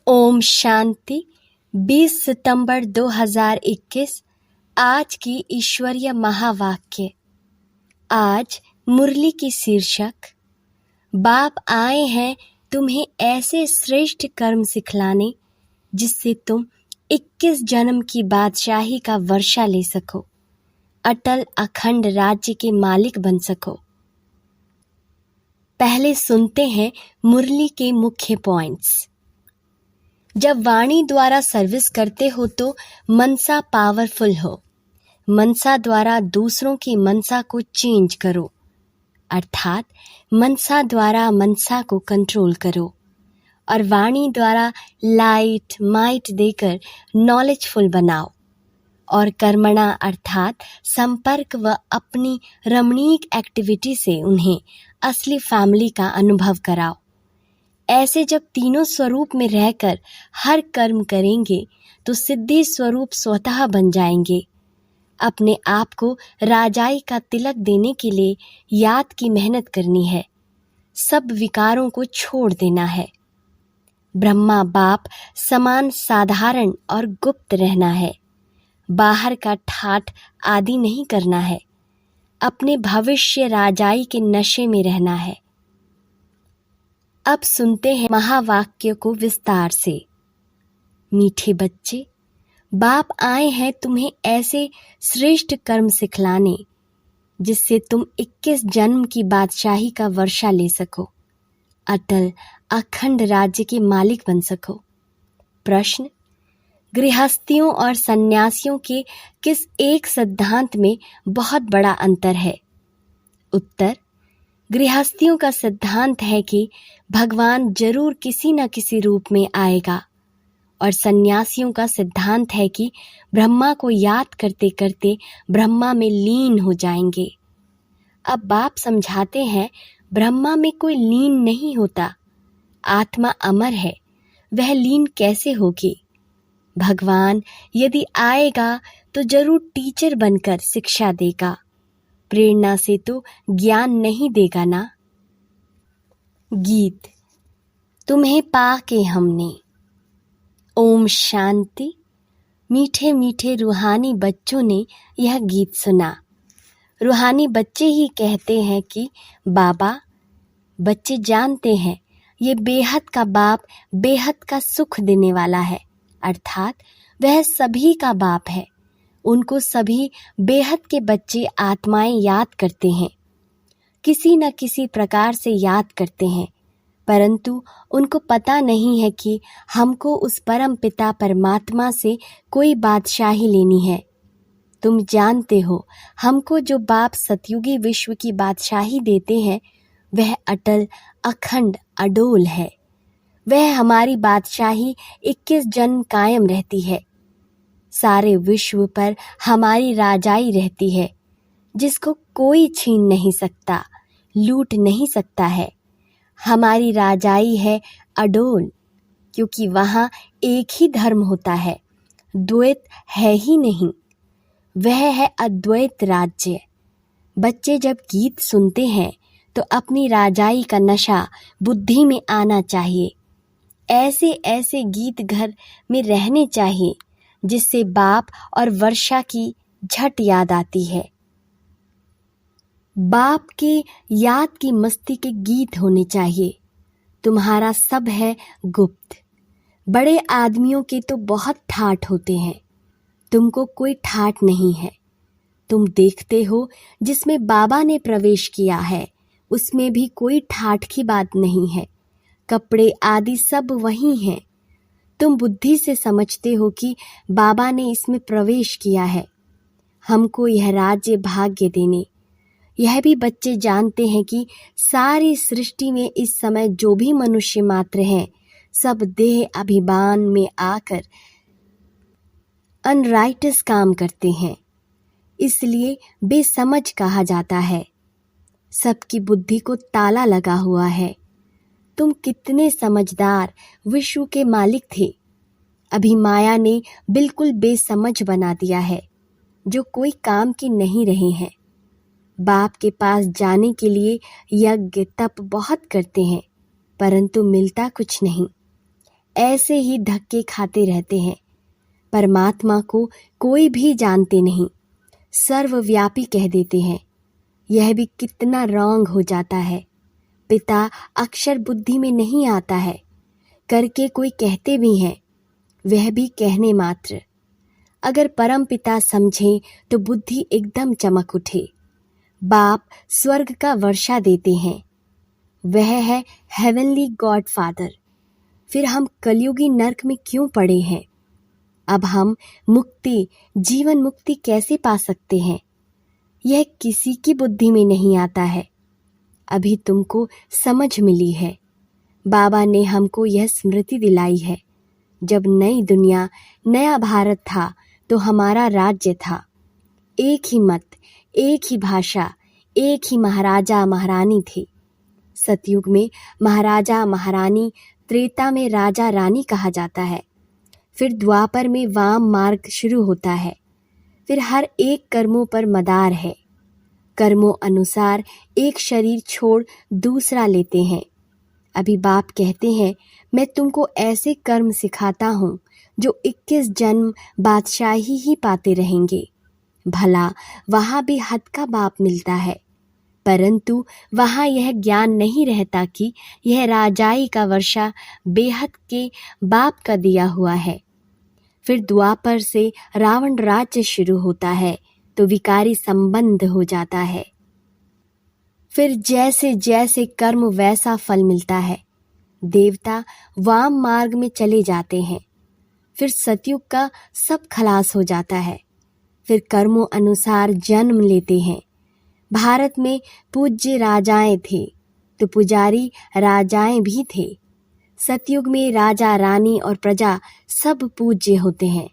ओम शांति। 20 सितंबर 2021 आज की ईश्वरीय महावाक्य। आज मुरली की शीर्षक, बाप आए हैं तुम्हें ऐसे श्रेष्ठ कर्म सिखलाने जिससे तुम 21 जन्म की बादशाही का वर्षा ले सको, अटल अखंड राज्य के मालिक बन सको। पहले सुनते हैं मुरली के मुख्य पॉइंट्स। जब वाणी द्वारा सर्विस करते हो तो मनसा पावरफुल हो। मनसा द्वारा दूसरों की मनसा को चेंज करो, अर्थात मनसा द्वारा मनसा को कंट्रोल करो। और वाणी द्वारा लाइट माइट देकर नॉलेजफुल बनाओ। और कर्मणा अर्थात संपर्क व अपनी रमणीक एक्टिविटी से उन्हें असली फैमिली का अनुभव कराओ। ऐसे जब तीनों स्वरूप में रहकर हर कर्म करेंगे तो सिद्धि स्वरूप स्वतः बन जाएंगे। अपने आप को राजाई का तिलक देने के लिए याद की मेहनत करनी है, सब विकारों को छोड़ देना है। ब्रह्मा बाप समान साधारण और गुप्त रहना है, बाहर का ठाठ आदि नहीं करना है। अपने भविष्य राजाई के नशे में रहना है। अब सुनते हैं महावाक्य को विस्तार से। मीठे बच्चे, बाप आए हैं तुम्हें ऐसे श्रेष्ठ कर्म सिखलाने जिससे तुम 21 जन्म की बादशाही का वर्षा ले सको, अटल अखंड राज्य के मालिक बन सको। प्रश्न, गृहस्थियों और सन्यासियों के किस एक सिद्धांत में बहुत बड़ा अंतर है? उत्तर, गृहस्थियों का सिद्धांत है कि भगवान जरूर किसी न किसी रूप में आएगा, और सन्यासियों का सिद्धांत है कि ब्रह्मा को याद करते करते ब्रह्मा में लीन हो जाएंगे। अब बाप समझाते हैं, ब्रह्मा में कोई लीन नहीं होता, आत्मा अमर है, वह लीन कैसे होगी? भगवान यदि आएगा तो जरूर टीचर बनकर शिक्षा देगा, प्रेरणा से तो ज्ञान नहीं देगा ना। गीत, तुम्हें पाके हमने। ओम शांति। मीठे मीठे रूहानी बच्चों ने यह गीत सुना। रूहानी बच्चे ही कहते हैं कि बाबा, बच्चे जानते हैं ये बेहद का बाप बेहद का सुख देने वाला है, अर्थात वह सभी का बाप है। उनको सभी बेहद के बच्चे आत्माएं याद करते हैं, किसी न किसी प्रकार से याद करते हैं, परंतु उनको पता नहीं है कि हमको उस परम पिता परमात्मा से कोई बादशाही लेनी है। तुम जानते हो, हमको जो बाप सतयुगी विश्व की बादशाही देते हैं वह अटल अखंड अडोल है। वह हमारी बादशाही 21 जन्म कायम रहती है। सारे विश्व पर हमारी राजाई रहती है, जिसको कोई छीन नहीं सकता, लूट नहीं सकता है। हमारी राजाई है अडोल, क्योंकि वहाँ एक ही धर्म होता है, द्वैत है ही नहीं। वह है अद्वैत राज्य। बच्चे जब गीत सुनते हैं तो अपनी राजाई का नशा बुद्धि में आना चाहिए। ऐसे ऐसे गीत घर में रहने चाहिए जिससे बाप और वर्षा की झट याद आती है। बाप के याद की मस्ती के गीत होने चाहिए। तुम्हारा सब है गुप्त। बड़े आदमियों के तो बहुत ठाठ होते हैं, तुमको कोई ठाठ नहीं है। तुम देखते हो जिसमें बाबा ने प्रवेश किया है उसमें भी कोई ठाठ की बात नहीं है। कपड़े आदि सब वही हैं। तुम बुद्धि से समझते हो कि बाबा ने इसमें प्रवेश किया है, हमको यह राज्य भाग्य देने। यह भी बच्चे जानते हैं कि सारी सृष्टि में इस समय जो भी मनुष्य मात्र हैं, सब देह अभिमान में आकर अनराइटस काम करते हैं, इसलिए बेसमझ कहा जाता है। सबकी बुद्धि को ताला लगा हुआ है। तुम कितने समझदार विश्व के मालिक थे, अभी माया ने बिल्कुल बेसमझ बना दिया है, जो कोई काम की नहीं रहे हैं। बाप के पास जाने के लिए यज्ञ तप बहुत करते हैं, परंतु मिलता कुछ नहीं। ऐसे ही धक्के खाते रहते हैं। परमात्मा को कोई भी जानते नहीं, सर्वव्यापी कह देते हैं। यह भी कितना रॉन्ग हो जाता है। पिता अक्षर बुद्धि में नहीं आता है, करके कोई कहते भी हैं, वह भी कहने मात्र। अगर परम पिता समझें तो बुद्धि एकदम चमक उठे। बाप स्वर्ग का वर्षा देते हैं, वह है हेवनली गॉड फादर। फिर हम कलयुगी नर्क में क्यों पड़े हैं? अब हम मुक्ति, जीवन मुक्ति कैसे पा सकते हैं? यह किसी की बुद्धि में नहीं आता है। अभी तुमको समझ मिली है। बाबा ने हमको यह स्मृति दिलाई है, जब नई दुनिया, नया भारत था तो हमारा राज्य था। एक ही मत, एक ही भाषा, एक ही महाराजा महारानी थे। सतयुग में महाराजा महारानी, त्रेता में राजा रानी कहा जाता है। फिर द्वापर में वाम मार्ग शुरू होता है। फिर हर एक कर्मों पर मदार है। कर्मों अनुसार एक शरीर छोड़ दूसरा लेते हैं। अभी बाप कहते हैं, मैं तुमको ऐसे कर्म सिखाता हूँ जो 21 जन्म बादशाही ही पाते रहेंगे। भला वहाँ भी हद का बाप मिलता है, परंतु वहाँ यह ज्ञान नहीं रहता कि यह राजाई का वर्षा बेहद के बाप का दिया हुआ है। फिर द्वापर से रावण राज्य शुरू होता है तो विकारी संबंध हो जाता है। फिर जैसे जैसे कर्म वैसा फल मिलता है। देवता वाम मार्ग में चले जाते हैं। फिर सतयुग का सब खलास हो जाता है। फिर कर्मों अनुसार जन्म लेते हैं। भारत में पूज्य राजाएं थे तो पुजारी राजाएं भी थे। सतयुग में राजा रानी और प्रजा सब पूज्य होते हैं।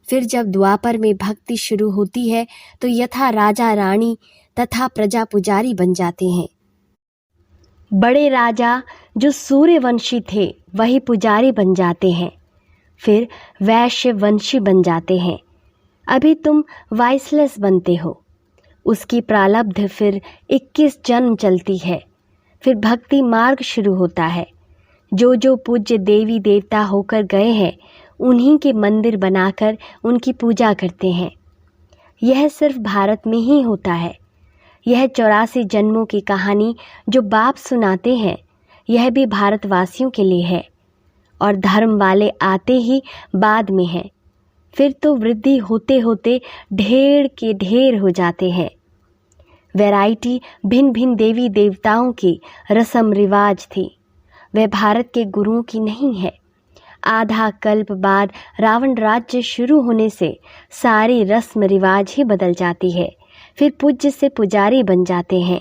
फिर जब द्वापर में भक्ति शुरू होती है तो यथा राजा रानी तथा प्रजा पुजारी बन जाते हैं। बड़े राजा जो सूर्यवंशी थे वही पुजारी बन जाते हैं। फिर वैश्य वंशी बन जाते हैं। अभी तुम वाइसलेस बनते हो। उसकी प्रारब्ध फिर 21 जन्म चलती है। फिर भक्ति मार्ग शुरू होता है। जो जो पूज्य देवी देवता होकर गए हैं उन्हीं के मंदिर बनाकर उनकी पूजा करते हैं। यह सिर्फ भारत में ही होता है। यह 84 जन्मों की कहानी जो बाप सुनाते हैं, यह भी भारतवासियों के लिए है और धर्म वाले आते ही बाद में हैं। फिर तो वृद्धि होते होते ढेर के ढेर हो जाते हैं। वैरायटी भिन्न भिन्न देवी देवताओं की रस्म रिवाज थी, वह भारत के गुरुओं की नहीं है। आधा कल्प बाद रावण राज्य शुरू होने से सारी रस्म रिवाज ही बदल जाती है। फिर पूज्य से पुजारी बन जाते हैं।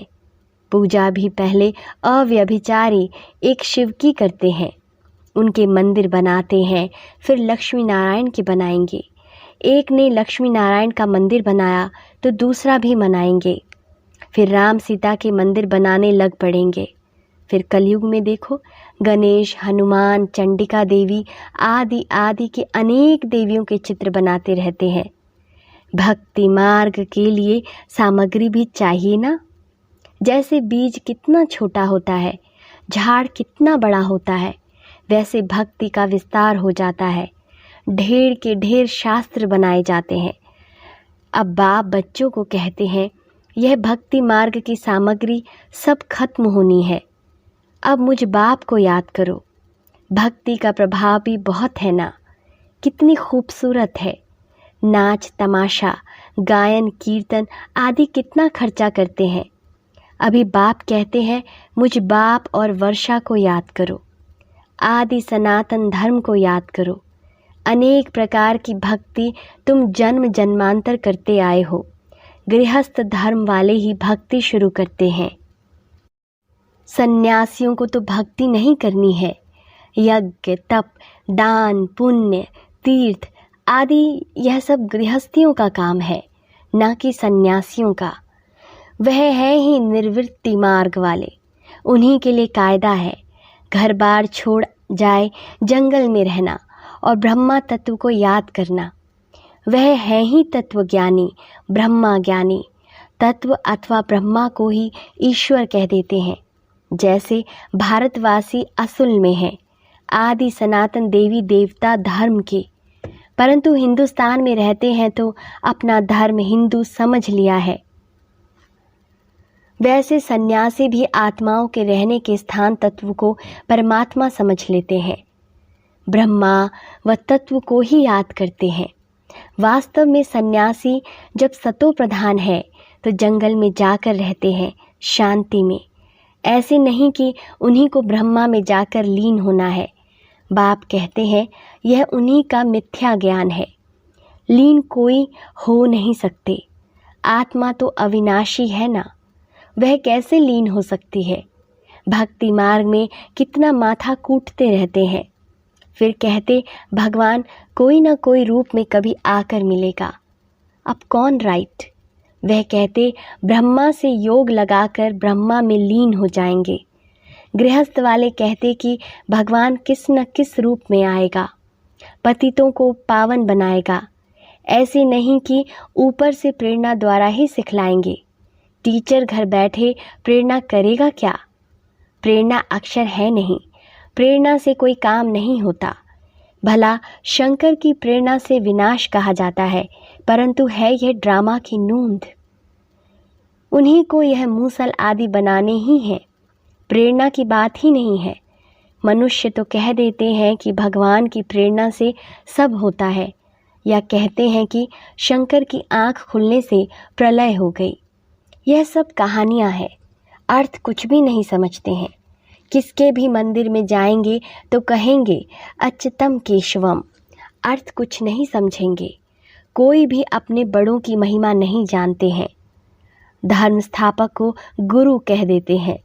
पूजा भी पहले अव्यभिचारी एक शिव की करते हैं, उनके मंदिर बनाते हैं। फिर लक्ष्मी नारायण के बनाएंगे। एक ने लक्ष्मी नारायण का मंदिर बनाया तो दूसरा भी बनाएंगे। फिर राम सीता के मंदिर बनाने लग पड़ेंगे। फिर कलयुग में देखो, गणेश, हनुमान, चंडिका देवी आदि आदि के अनेक देवियों के चित्र बनाते रहते हैं। भक्ति मार्ग के लिए सामग्री भी चाहिए ना। जैसे बीज कितना छोटा होता है, झाड़ कितना बड़ा होता है, वैसे भक्ति का विस्तार हो जाता है। ढेर के ढेर शास्त्र बनाए जाते हैं। अब बाप बच्चों को कहते हैं, यह भक्ति मार्ग की सामग्री सब खत्म होनी है। अब मुझ बाप को याद करो। भक्ति का प्रभाव भी बहुत है ना, कितनी खूबसूरत है। नाच तमाशा, गायन कीर्तन आदि कितना खर्चा करते हैं। अभी बाप कहते हैं, मुझ बाप और वर्षा को याद करो। आदि सनातन धर्म को याद करो। अनेक प्रकार की भक्ति तुम जन्म जन्मांतर करते आए हो। गृहस्थ धर्म वाले ही भक्ति शुरू करते हैं। सन्यासियों को तो भक्ति नहीं करनी है। यज्ञ, तप, दान, पुण्य, तीर्थ आदि यह सब गृहस्थियों का काम है, ना कि सन्यासियों का। वह है ही निर्वृत्ति मार्ग वाले, उन्हीं के लिए कायदा है। घर बार छोड़ जाए जंगल में रहना और ब्रह्मा तत्व को याद करना। वह है ही तत्व ज्ञानी, ब्रह्मा ज्ञानी। तत्व अथवा ब्रह्मा को ही ईश्वर कह देते हैं। जैसे भारतवासी असुल में हैं, आदि सनातन देवी देवता धर्म के, परंतु हिंदुस्तान में रहते हैं तो अपना धर्म हिंदू समझ लिया है। वैसे सन्यासी भी आत्माओं के रहने के स्थान तत्व को परमात्मा समझ लेते हैं, ब्रह्मा व तत्व को ही याद करते हैं। वास्तव में सन्यासी जब सतो प्रधान है तो जंगल में जाकर रहते हैं शांति में, ऐसे नहीं कि उन्हीं को ब्रह्मा में जाकर लीन होना है। बाप कहते हैं यह उन्हीं का मिथ्या ज्ञान है, लीन कोई हो नहीं सकते। आत्मा तो अविनाशी है ना, वह कैसे लीन हो सकती है। भक्ति मार्ग में कितना माथा कूटते रहते हैं, फिर कहते भगवान कोई ना कोई रूप में कभी आकर मिलेगा। अब कौन राइट? वह कहते ब्रह्मा से योग लगाकर ब्रह्मा में लीन हो जाएंगे। गृहस्थ वाले कहते कि भगवान किस न किस रूप में आएगा, पतितों को पावन बनाएगा। ऐसे नहीं कि ऊपर से प्रेरणा द्वारा ही सिखलाएंगे। टीचर घर बैठे प्रेरणा करेगा क्या? प्रेरणा अक्षर है नहीं, प्रेरणा से कोई काम नहीं होता। भला शंकर की प्रेरणा से विनाश कहा जाता है, परंतु है यह ड्रामा की नूंद। उन्हीं को यह मूसल आदि बनाने ही है, प्रेरणा की बात ही नहीं है। मनुष्य तो कह देते हैं कि भगवान की प्रेरणा से सब होता है, या कहते हैं कि शंकर की आंख खुलने से प्रलय हो गई। यह सब कहानियां हैं, अर्थ कुछ भी नहीं समझते हैं। किसके भी मंदिर में जाएंगे तो कहेंगे अच्युतम केशवम, अर्थ कुछ नहीं समझेंगे। कोई भी अपने बड़ों की महिमा नहीं जानते हैं। धर्म स्थापक को गुरु कह देते हैं,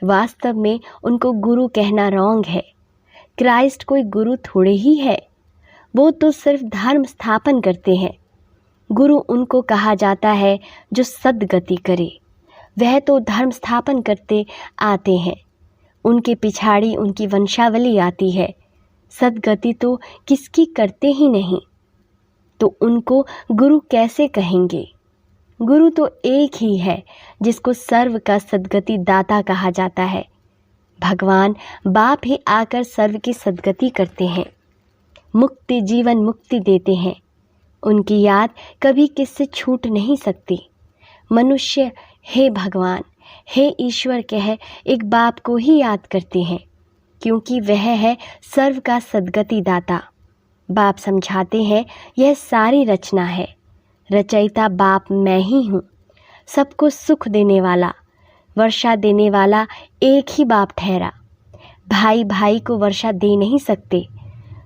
वास्तव में उनको गुरु कहना रॉन्ग है। क्राइस्ट कोई गुरु थोड़े ही है, वो तो सिर्फ धर्म स्थापन करते हैं। गुरु उनको कहा जाता है जो सद्गति करे, वह तो धर्म स्थापन करते आते हैं, उनके पिछाड़ी उनकी वंशावली आती है। सद्गति तो किसकी करते ही नहीं, तो उनको गुरु कैसे कहेंगे? गुरु तो एक ही है जिसको सर्व का सद्गति दाता कहा जाता है। भगवान बाप ही आकर सर्व की सद्गति करते हैं, मुक्ति जीवन मुक्ति देते हैं। उनकी याद कभी किससे छूट नहीं सकती। मनुष्य हे भगवान हे ईश्वर कह एक बाप को ही याद करते हैं, क्योंकि वह है सर्व का सद्गति दाता। बाप समझाते हैं यह सारी रचना है, रचयिता बाप मैं ही हूँ। सबको सुख देने वाला, वर्षा देने वाला एक ही बाप ठहरा। भाई भाई को वर्षा दे नहीं सकते,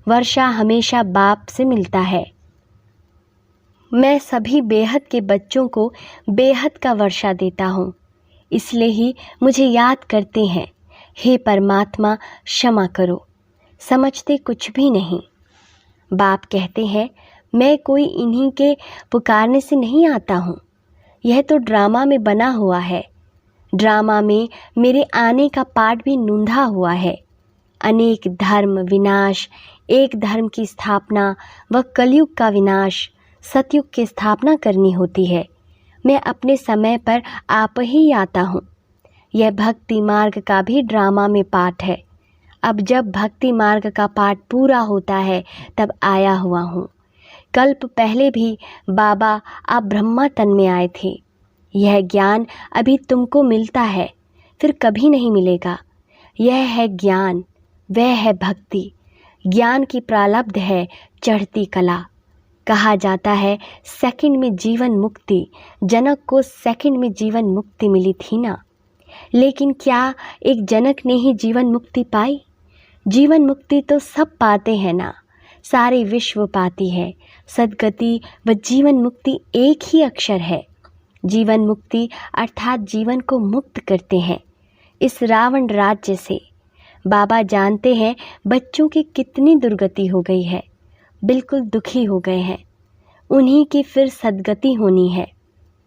वर्षा हमेशा बाप से मिलता है। मैं सभी बेहद के बच्चों को बेहद का वर्षा देता हूँ, इसलिए ही मुझे याद करते हैं। हे परमात्मा क्षमा करो, समझते कुछ भी नहीं। बाप कहते हैं मैं कोई इन्हीं के पुकारने से नहीं आता हूँ, यह तो ड्रामा में बना हुआ है। ड्रामा में मेरे आने का पाठ भी नूंधा हुआ है। अनेक धर्म विनाश, एक धर्म की स्थापना व कलयुग का विनाश, सतयुग की स्थापना करनी होती है। मैं अपने समय पर आप ही आता हूँ। यह भक्ति मार्ग का भी ड्रामा में पाठ है। अब जब भक्ति मार्ग का पाठ पूरा होता है तब आया हुआ हूँ। कल्प पहले भी बाबा आप ब्रह्मा तन में आए थे। यह ज्ञान अभी तुमको मिलता है, फिर कभी नहीं मिलेगा। यह है ज्ञान, वह है भक्ति। ज्ञान की प्रारब्ध है चढ़ती कला। कहा जाता है सेकंड में जीवन मुक्ति। जनक को सेकंड में जीवन मुक्ति मिली थी ना, लेकिन क्या एक जनक ने ही जीवन मुक्ति पाई? जीवन मुक्ति तो सब पाते हैं ना, सारे विश्व पाती है। सद्गति व जीवन मुक्ति एक ही अक्षर है। जीवन मुक्ति अर्थात जीवन को मुक्त करते हैं इस रावण राज्य से। बाबा जानते हैं बच्चों की कितनी दुर्गति हो गई है, बिल्कुल दुखी हो गए हैं। उन्हीं की फिर सद्गति होनी है।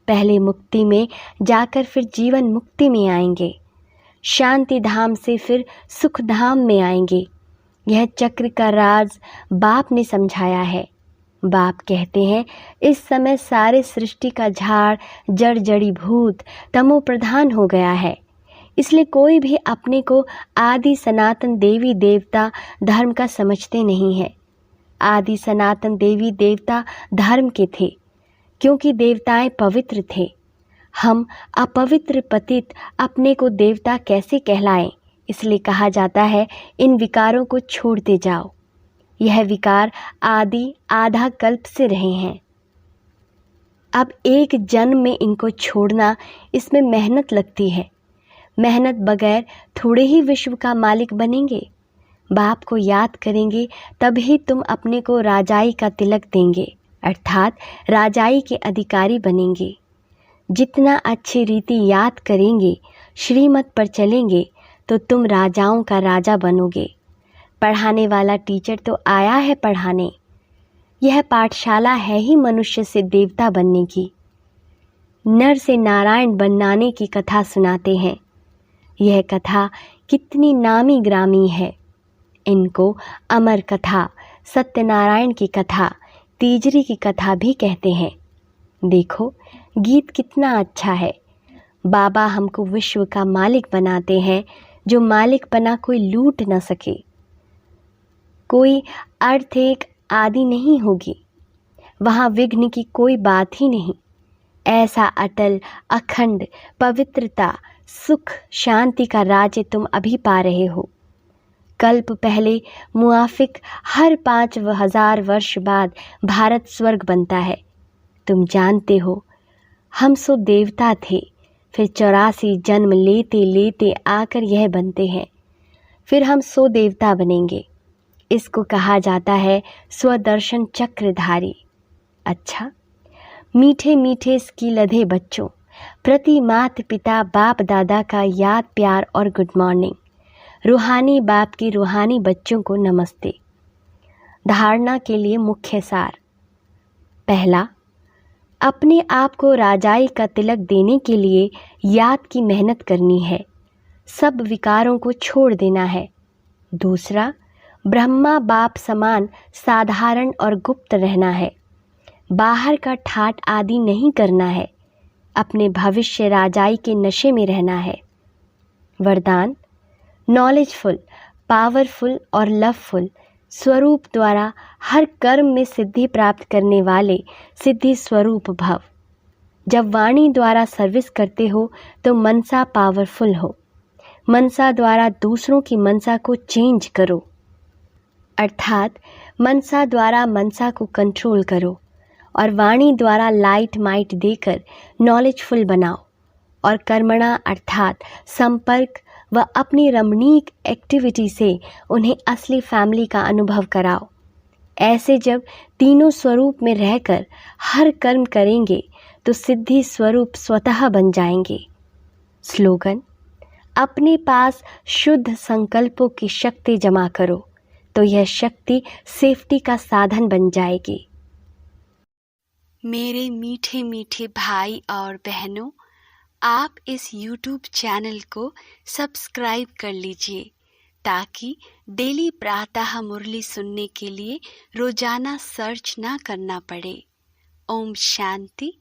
पहले मुक्ति में जाकर फिर जीवन मुक्ति में आएंगे, शांति धाम से फिर सुख धाम में आएंगे। यह चक्र का राज बाप ने समझाया है। बाप कहते हैं इस समय सारे सृष्टि का झाड़ जड़ जड़ी भूत तमो प्रधान हो गया है। इसलिए कोई भी अपने को आदि सनातन देवी देवता धर्म का समझते नहीं है। आदि सनातन देवी देवता धर्म के थे क्योंकि देवताएं पवित्र थे। हम अपवित्र पतित अपने को देवता कैसे कहलाएं? इसलिए कहा जाता है इन विकारों को छोड़ते जाओ। यह विकार आदि आधा कल्प से रहे हैं। अब एक जन्म में इनको छोड़ना, इसमें मेहनत लगती है। मेहनत बगैर थोड़े ही विश्व का मालिक बनेंगे। बाप को याद करेंगे तभी तुम अपने को राजाई का तिलक देंगे, अर्थात राजाई के अधिकारी बनेंगे। जितना अच्छी रीति याद करेंगे, श्रीमत पर चलेंगे तो तुम राजाओं का राजा बनोगे। पढ़ाने वाला टीचर तो आया है पढ़ाने। यह पाठशाला है ही मनुष्य से देवता बनने की। नर से नारायण बनाने की कथा सुनाते हैं। यह कथा कितनी नामी ग्रामी है। इनको अमर कथा, सत्यनारायण की कथा, तीजरी की कथा भी कहते हैं। देखो गीत कितना अच्छा है। बाबा हमको विश्व का मालिक बनाते हैं, जो मालिक बना कोई लूट न सके। कोई अर्थ एक आदि नहीं होगी, वहाँ विघ्न की कोई बात ही नहीं। ऐसा अटल, अखंड, पवित्रता, सुख, शांति का राज्य तुम अभी पा रहे हो। कल्प पहले मुआफिक हर 5000 वर्ष बाद भारत स्वर्ग बनता है। तुम जानते हो हम सो देवता थे, फिर 84 जन्म लेते लेते आकर यह बनते हैं। फिर हम सो देवता बनेंगे। इसको कहा जाता है स्वदर्शन चक्रधारी। अच्छा, मीठे मीठे इसकी लधे बच्चों, प्रति माता पिता बाप दादा का याद प्यार और गुड मॉर्निंग। रूहानी बाप की रूहानी बच्चों को नमस्ते। धारणा के लिए मुख्य सार। पहला, अपने आप को राजाई का तिलक देने के लिए याद की मेहनत करनी है। सब विकारों को छोड़ देना है। दूसरा, ब्रह्मा बाप समान साधारण और गुप्त रहना है। बाहर का ठाट आदि नहीं करना है। अपने भविष्य राजाई के नशे में रहना है। वरदान, नॉलेजफुल, पावरफुल और लवफुल स्वरूप द्वारा हर कर्म में सिद्धि प्राप्त करने वाले सिद्धि स्वरूप भव। जब वाणी द्वारा सर्विस करते हो तो मनसा पावरफुल हो। मनसा द्वारा दूसरों की मनसा को चेंज करो, अर्थात मनसा द्वारा मनसा को कंट्रोल करो। और वाणी द्वारा लाइट माइट देकर नॉलेजफुल बनाओ। और कर्मणा अर्थात संपर्क व अपनी रमणीक एक्टिविटी से उन्हें असली फैमिली का अनुभव कराओ। ऐसे जब तीनों स्वरूप में रहकर हर कर्म करेंगे तो सिद्धि स्वरूप स्वतः बन जाएंगे। स्लोगन, अपने पास शुद्ध संकल्पों की शक्ति जमा करो तो यह शक्ति सेफ्टी का साधन बन जाएगी। मेरे मीठे मीठे भाई और बहनों, आप इस YouTube चैनल को सब्सक्राइब कर लीजिए ताकि डेली प्रातः मुरली सुनने के लिए रोजाना सर्च ना करना पड़े। ओम शांति।